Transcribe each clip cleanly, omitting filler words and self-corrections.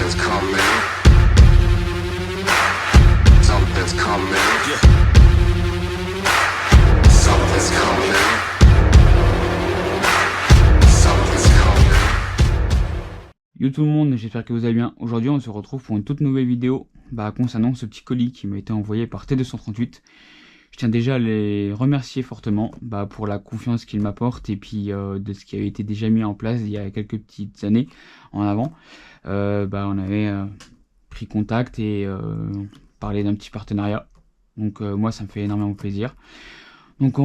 Something's coming. Something's coming. Something's coming. Something's coming. Yo tout le monde, j'espère que vous allez bien. Aujourd'hui on se retrouve pour une toute nouvelle vidéo concernant ce petit colis qui m'a été envoyé par T238. Je tiens déjà à les remercier fortement pour la confiance qu'ils m'apportent et puis de ce qui avait été déjà mis en place il y a quelques petites années en avant. On avait pris contact et parlé d'un petit partenariat. Donc moi ça me fait énormément plaisir. Donc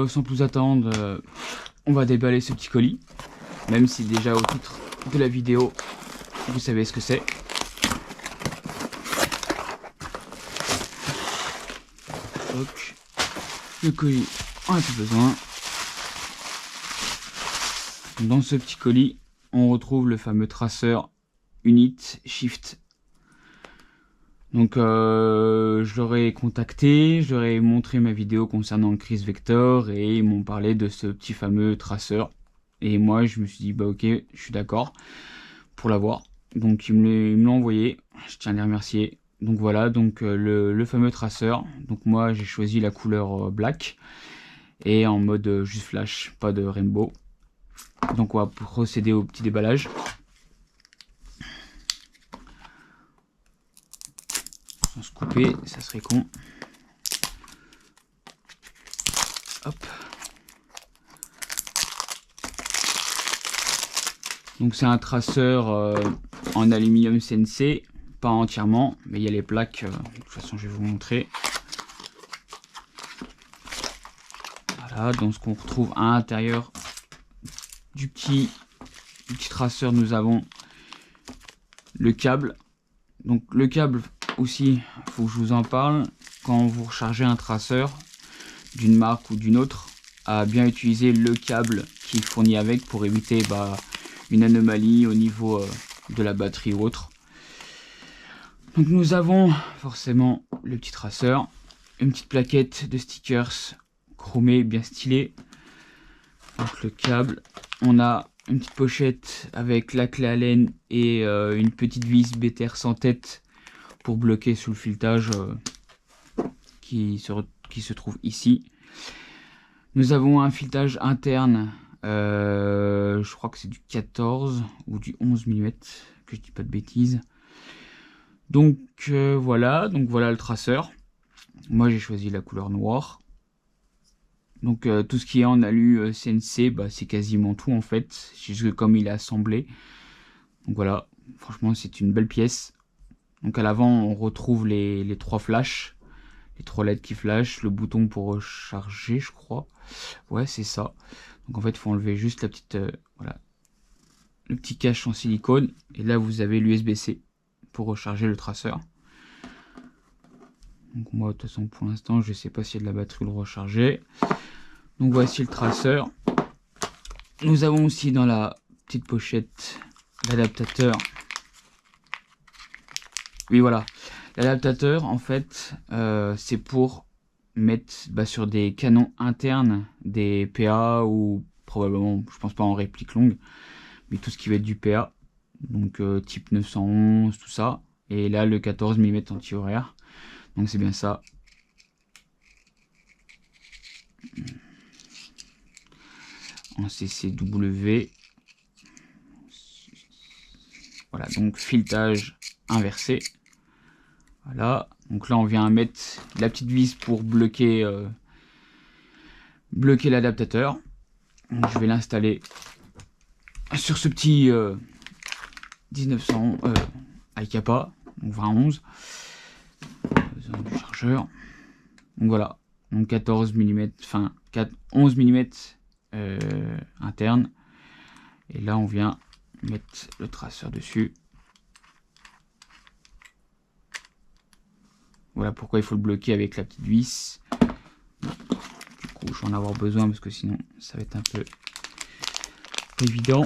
sans plus attendre, on va déballer ce petit colis. Même si déjà au titre de la vidéo, vous savez ce que c'est. Donc, le colis, on a plus besoin. Dans ce petit colis, on retrouve le fameux traceur Unit Shift. Donc je leur ai contacté, je leur ai montré ma vidéo concernant le Chris Vector et ils m'ont parlé de ce petit fameux traceur. Et moi je me suis dit ok, je suis d'accord pour l'avoir. Donc ils me l'ont envoyé, je tiens à les remercier. Donc voilà, donc le fameux traceur. Donc moi j'ai choisi la couleur black et en mode juste flash, pas de rainbow. Donc on va procéder au petit déballage. Sans se couper, ça serait con. Hop. Donc c'est un traceur en aluminium CNC, pas entièrement, mais il y a les plaques, de toute façon je vais vous montrer. Voilà, donc ce qu'on retrouve à l'intérieur du petit traceur, nous avons le câble. Donc le câble aussi, il faut que je vous en parle, quand vous rechargez un traceur d'une marque ou d'une autre, à bien utiliser le câble qui est fourni avec pour éviter une anomalie au niveau de la batterie ou autre. Donc nous avons forcément le petit traceur, une petite plaquette de stickers chromés bien stylés. Donc le câble, on a une petite pochette avec la clé Allen et une petite vis BTR sans tête pour bloquer sous le filetage qui se trouve ici. Nous avons un filetage interne. Je crois que c'est du 14 ou du 11 mm, que je dis pas de bêtises. Donc voilà le traceur. Moi j'ai choisi la couleur noire. Donc tout ce qui est en alu CNC, c'est quasiment tout en fait, juste comme il est assemblé. Donc voilà, franchement c'est une belle pièce. Donc à l'avant on retrouve les trois flashs, les trois LED qui flashent, le bouton pour recharger je crois. Ouais c'est ça. Donc en fait il faut enlever juste la petite voilà, le petit cache en silicone et là vous avez l'USB-C pour recharger le traceur. Donc moi de toute façon pour l'instant je sais pas s'il y a de la batterie ou le recharger. Donc voici le traceur. Nous avons aussi dans la petite pochette l'adaptateur. Oui voilà, l'adaptateur en fait c'est pour mettre sur des canons internes, des PA ou probablement, je pense pas en réplique longue, mais tout ce qui va être du PA, donc type 911, tout ça, et là le 14 mm anti-horaire, donc c'est bien ça. En CCW, voilà, donc filetage inversé. Voilà, donc là on vient mettre la petite vis pour bloquer l'adaptateur. Je vais l'installer sur ce petit 1900 iCapa, donc 2011. Besoin du chargeur. Donc voilà, donc 14 mm, enfin 11 mm interne. Et là on vient mettre le traceur dessus. Voilà pourquoi il faut le bloquer avec la petite vis. Du coup je vais en avoir besoin parce que sinon ça va être un peu évident.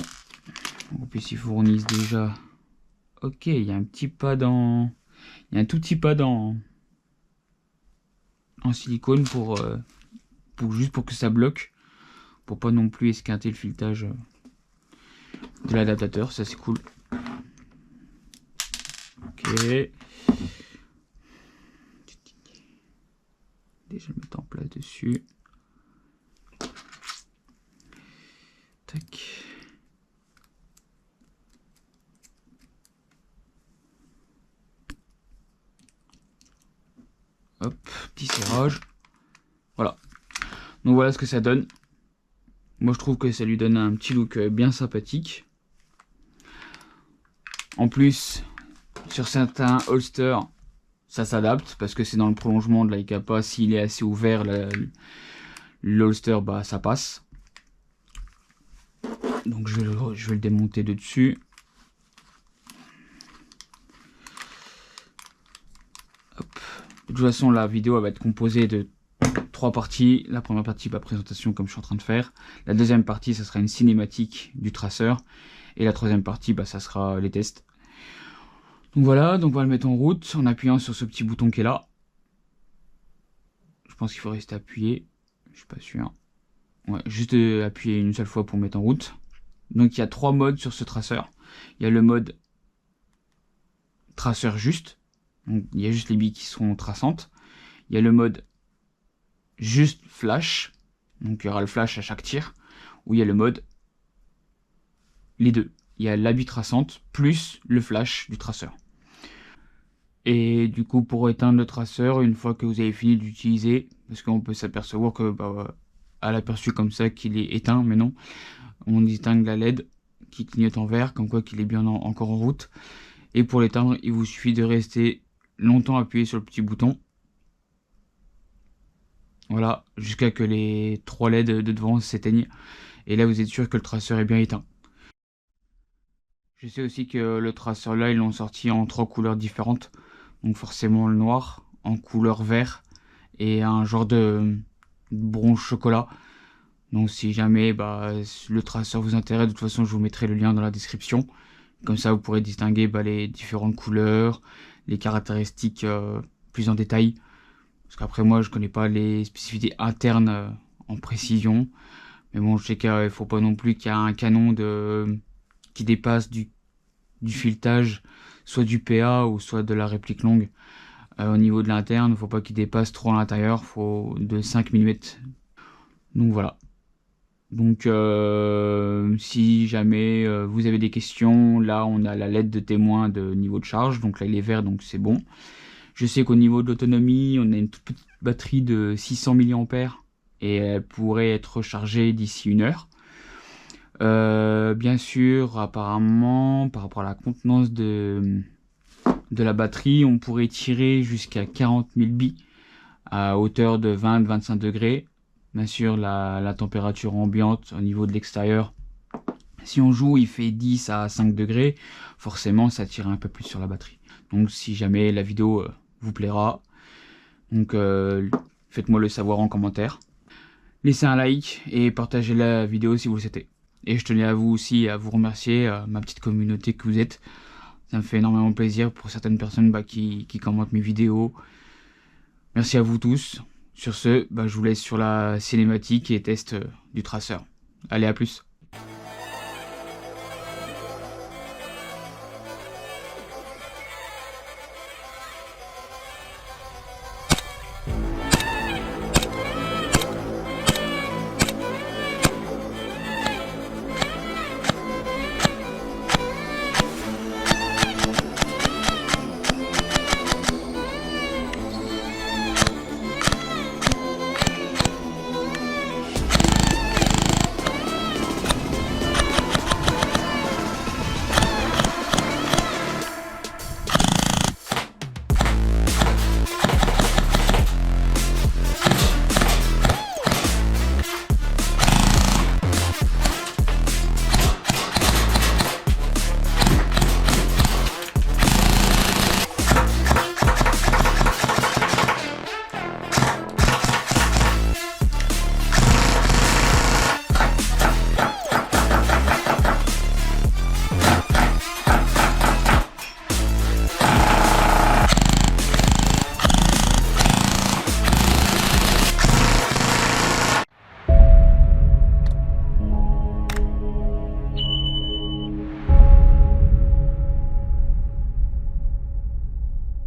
Donc, puis ils fournissent déjà. Ok, il y a un petit pad en. Il y a un tout petit pad en silicone pour juste pour que ça bloque. Pour pas non plus esquinter le filetage de l'adaptateur, ça c'est cool. Ok. Déjà le mettre en place dessus. Tac. Hop, petit serrage. Voilà. Donc voilà ce que ça donne. Moi je trouve que ça lui donne un petit look bien sympathique. En plus, sur certains holsters, ça s'adapte parce que c'est dans le prolongement de l'Aikapa. S'il est assez ouvert, l'holster, bah ça passe. Donc je vais le démonter de dessus. Hop. De toute façon, la vidéo elle va être composée de 3 parties. La première partie, bah, présentation comme je suis en train de faire. La deuxième partie, ça sera une cinématique du traceur. Et la troisième partie, bah, ça sera les tests. Donc voilà, donc on va le mettre en route en appuyant sur ce petit bouton qui est là. Je pense qu'il faut rester appuyé. Je suis pas sûr. Ouais, juste appuyer une seule fois pour mettre en route. Donc il y a 3 modes sur ce traceur. Il y a le mode traceur juste. Donc il y a juste les billes qui seront traçantes. Il y a le mode juste flash. Donc il y aura le flash à chaque tir. Ou il y a le mode les deux. Il y a la bille traçante plus le flash du traceur. Et du coup, pour éteindre le traceur, une fois que vous avez fini d'utiliser, parce qu'on peut s'apercevoir que à l'aperçu comme ça qu'il est éteint, mais non, on distingue la LED qui clignote en vert, comme quoi qu'il est bien encore en route. Et pour l'éteindre, il vous suffit de rester longtemps appuyé sur le petit bouton. Voilà, jusqu'à que les 3 LED de devant s'éteignent. Et là, vous êtes sûr que le traceur est bien éteint. Je sais aussi que le traceur là, ils l'ont sorti en 3 couleurs différentes. Donc forcément le noir, en couleur vert et un genre de bronze chocolat. Donc si jamais le traceur vous intéresse, de toute façon je vous mettrai le lien dans la description. Comme ça vous pourrez distinguer les différentes couleurs, les caractéristiques plus en détail. Parce qu'après moi je connais pas les spécificités internes en précision. Mais bon, je sais qu'il ne faut pas non plus qu'il y ait un canon qui dépasse du filetage, soit du PA ou soit de la réplique longue. Au niveau de l'interne, il ne faut pas qu'il dépasse trop à l'intérieur, faut de 5 mm. Donc voilà. Donc si jamais vous avez des questions, là on a la LED de témoin de niveau de charge, donc là il est vert, donc c'est bon. Je sais qu'au niveau de l'autonomie, on a une toute petite batterie de 600 mAh et elle pourrait être rechargée d'ici 1 heure. Bien sûr, apparemment, par rapport à la contenance de la batterie, on pourrait tirer jusqu'à 40 000 billes à hauteur de 20-25 degrés. Bien sûr, la température ambiante au niveau de l'extérieur, si on joue, il fait 10 à 5 degrés. Forcément, ça tire un peu plus sur la batterie. Donc, si jamais la vidéo vous plaira, donc faites-moi le savoir en commentaire. Laissez un like et partagez la vidéo si vous le souhaitez. Et je tenais à vous aussi à vous remercier, ma petite communauté que vous êtes. Ça me fait énormément plaisir pour certaines personnes qui commentent mes vidéos. Merci à vous tous. Sur ce, je vous laisse sur la cinématique et test du traceur. Allez, à plus.